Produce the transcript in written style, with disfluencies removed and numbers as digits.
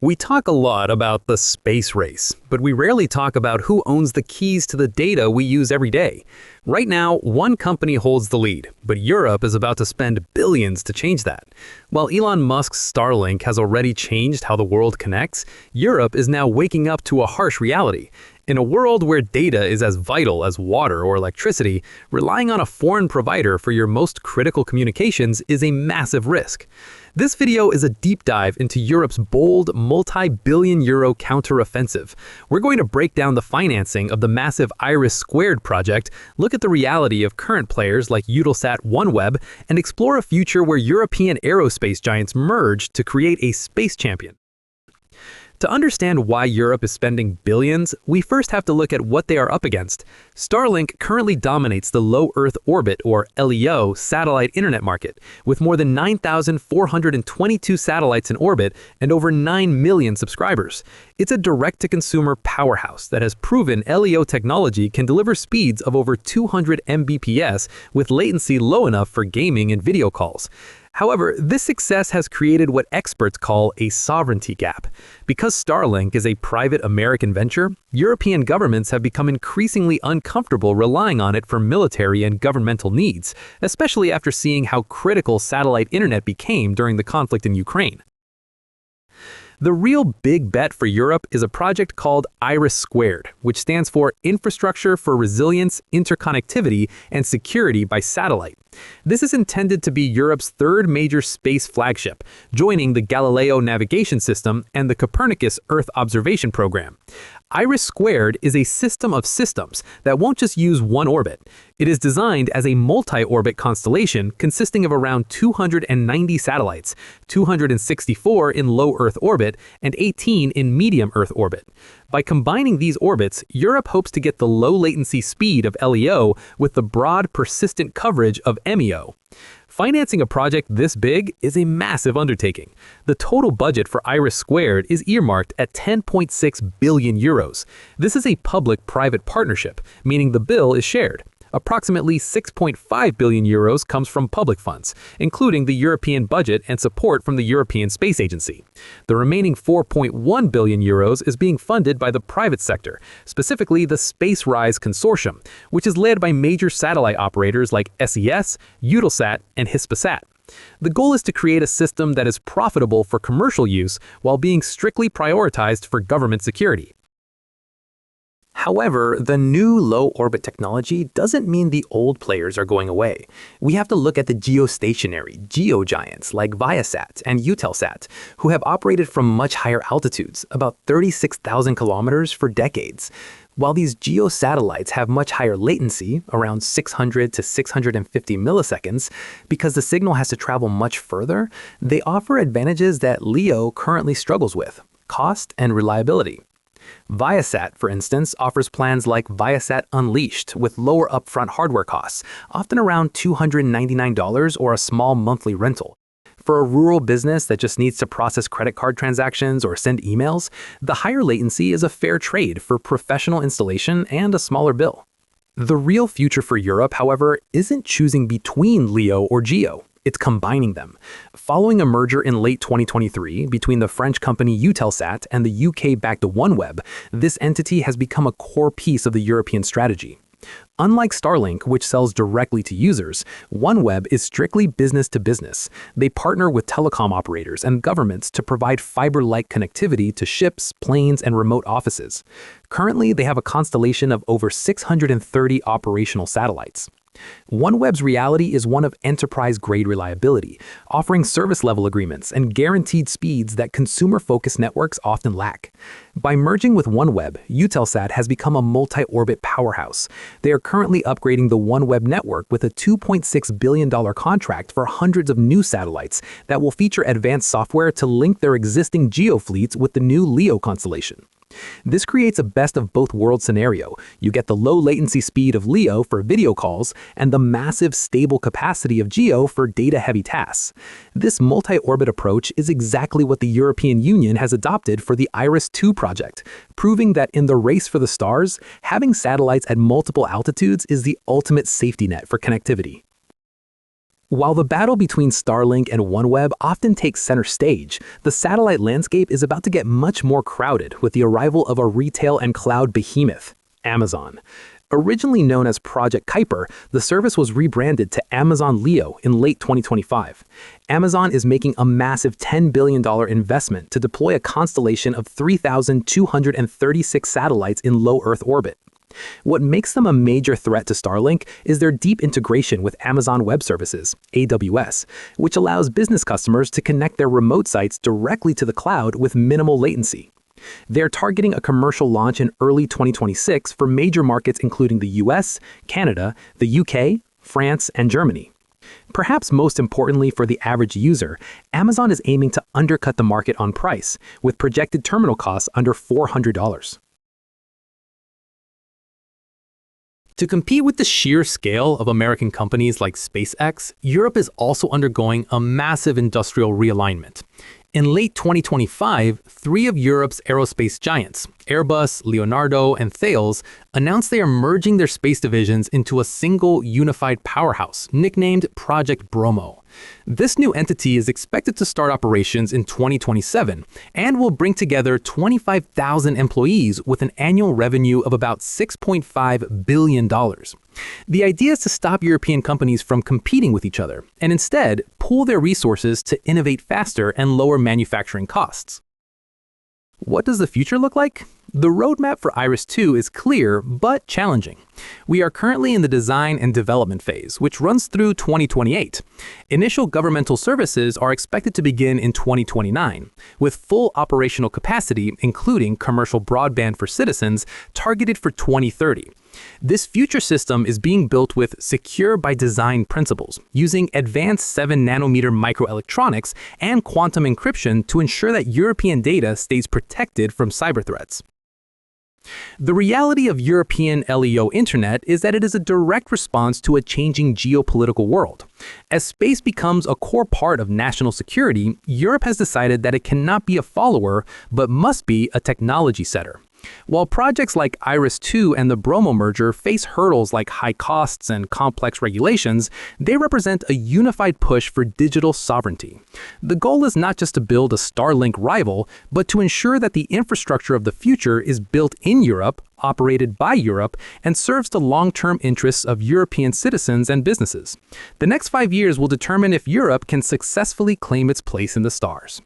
We talk a lot about the space race, but we rarely talk about who owns the keys to the data we use every day. Right now, one company holds the lead, but Europe is about to spend billions to change that. While Elon Musk's Starlink has already changed how the world connects, Europe is now waking up to a harsh reality. In a world where data is as vital as water or electricity, relying on a foreign provider for your most critical communications is a massive risk. This video is a deep dive into Europe's bold, multi-billion-euro counteroffensive. We're going to break down the financing of the massive IRIS² project, look at the reality of current players like Eutelsat OneWeb, and explore a future where European aerospace giants merge to create a space champion. To understand why Europe is spending billions, we first have to look at what they are up against. Starlink currently dominates the low Earth orbit, or LEO, satellite internet market, with more than 9,422 satellites in orbit and over 9 million subscribers. It's a direct-to-consumer powerhouse that has proven LEO technology can deliver speeds of over 200 Mbps with latency low enough for gaming and video calls. However, this success has created what experts call a sovereignty gap. Because Starlink is a private American venture, European governments have become increasingly uncomfortable relying on it for military and governmental needs, especially after seeing how critical satellite internet became during the conflict in Ukraine. The real big bet for Europe is a project called IRIS², which stands for Infrastructure for Resilience, Interconnectivity, and Security by Satellite. This is intended to be Europe's third major space flagship, joining the Galileo navigation system and the Copernicus Earth observation program. IRIS² is a system of systems that won't just use one orbit. It is designed as a multi-orbit constellation consisting of around 290 satellites, 264 in low Earth orbit and 18 in medium Earth orbit. By combining these orbits, Europe hopes to get the low latency speed of LEO with the broad, persistent coverage of MEO. Financing a project this big is a massive undertaking. The total budget for IRIS² is earmarked at 10.6 billion euros. This is a public-private partnership, meaning the bill is shared. Approximately 6.5 billion euros comes from public funds, including the European budget and support from the European Space Agency. The remaining 4.1 billion euros is being funded by the private sector, specifically the SpaceRise Consortium, which is led by major satellite operators like SES, Eutelsat, and Hispasat. The goal is to create a system that is profitable for commercial use while being strictly prioritized for government security. However, the new low-orbit technology doesn't mean the old players are going away. We have to look at the geostationary, geo giants like Viasat and Eutelsat, who have operated from much higher altitudes, about 36,000 kilometers for decades. While these geo-satellites have much higher latency, around 600 to 650 milliseconds, because the signal has to travel much further, they offer advantages that LEO currently struggles with: cost and reliability. Viasat, for instance, offers plans like Viasat Unleashed with lower upfront hardware costs, often around $299 or a small monthly rental. For a rural business that just needs to process credit card transactions or send emails, the higher latency is a fair trade for professional installation and a smaller bill. The real future for Europe, however, isn't choosing between LEO or GEO. It's combining them. Following a merger in late 2023 between the French company Eutelsat and the UK-backed OneWeb, this entity has become a core piece of the European strategy. Unlike Starlink, which sells directly to users, OneWeb is strictly business to business. They partner with telecom operators and governments to provide fiber-like connectivity to ships, planes, and remote offices. Currently, they have a constellation of over 630 operational satellites. OneWeb's reality is one of enterprise-grade reliability, offering service-level agreements and guaranteed speeds that consumer-focused networks often lack. By merging with OneWeb, Eutelsat has become a multi-orbit powerhouse. They are currently upgrading the OneWeb network with a $2.6 billion contract for hundreds of new satellites that will feature advanced software to link their existing GEO fleets with the new LEO constellation. This creates a best-of-both-worlds scenario. You get the low-latency speed of LEO for video calls and the massive, stable capacity of GEO for data-heavy tasks. This multi-orbit approach is exactly what the European Union has adopted for the IRIS² project, proving that in the race for the stars, having satellites at multiple altitudes is the ultimate safety net for connectivity. While the battle between Starlink and OneWeb often takes center stage, the satellite landscape is about to get much more crowded with the arrival of a retail and cloud behemoth, Amazon. Originally known as Project Kuiper, the service was rebranded to Amazon Leo in late 2025. Amazon is making a massive $10 billion investment to deploy a constellation of 3,236 satellites in low Earth orbit. What makes them a major threat to Starlink is their deep integration with Amazon Web Services, AWS, which allows business customers to connect their remote sites directly to the cloud with minimal latency. They're targeting a commercial launch in early 2026 for major markets including the US, Canada, the UK, France, and Germany. Perhaps most importantly for the average user, Amazon is aiming to undercut the market on price, with projected terminal costs under $400. To compete with the sheer scale of American companies like SpaceX, Europe is also undergoing a massive industrial realignment. In late 2025, three of Europe's aerospace giants, Airbus, Leonardo, and Thales, announced they are merging their space divisions into a single unified powerhouse, nicknamed Project Bromo. This new entity is expected to start operations in 2027 and will bring together 25,000 employees with an annual revenue of about $6.5 billion. The idea is to stop European companies from competing with each other and instead pool their resources to innovate faster and lower manufacturing costs. What does the future look like? The roadmap for IRIS-2 is clear but challenging. We are currently in the design and development phase, which runs through 2028. Initial governmental services are expected to begin in 2029, with full operational capacity, including commercial broadband for citizens, targeted for 2030. This future system is being built with secure by design principles, using advanced 7-nanometer microelectronics and quantum encryption to ensure that European data stays protected from cyber threats. The reality of European LEO internet is that it is a direct response to a changing geopolitical world. As space becomes a core part of national security, Europe has decided that it cannot be a follower, but must be a technology setter. While projects like IRIS-2 and the Bromo merger face hurdles like high costs and complex regulations, they represent a unified push for digital sovereignty. The goal is not just to build a Starlink rival, but to ensure that the infrastructure of the future is built in Europe, operated by Europe, and serves the long-term interests of European citizens and businesses. The next 5 years will determine if Europe can successfully claim its place in the stars.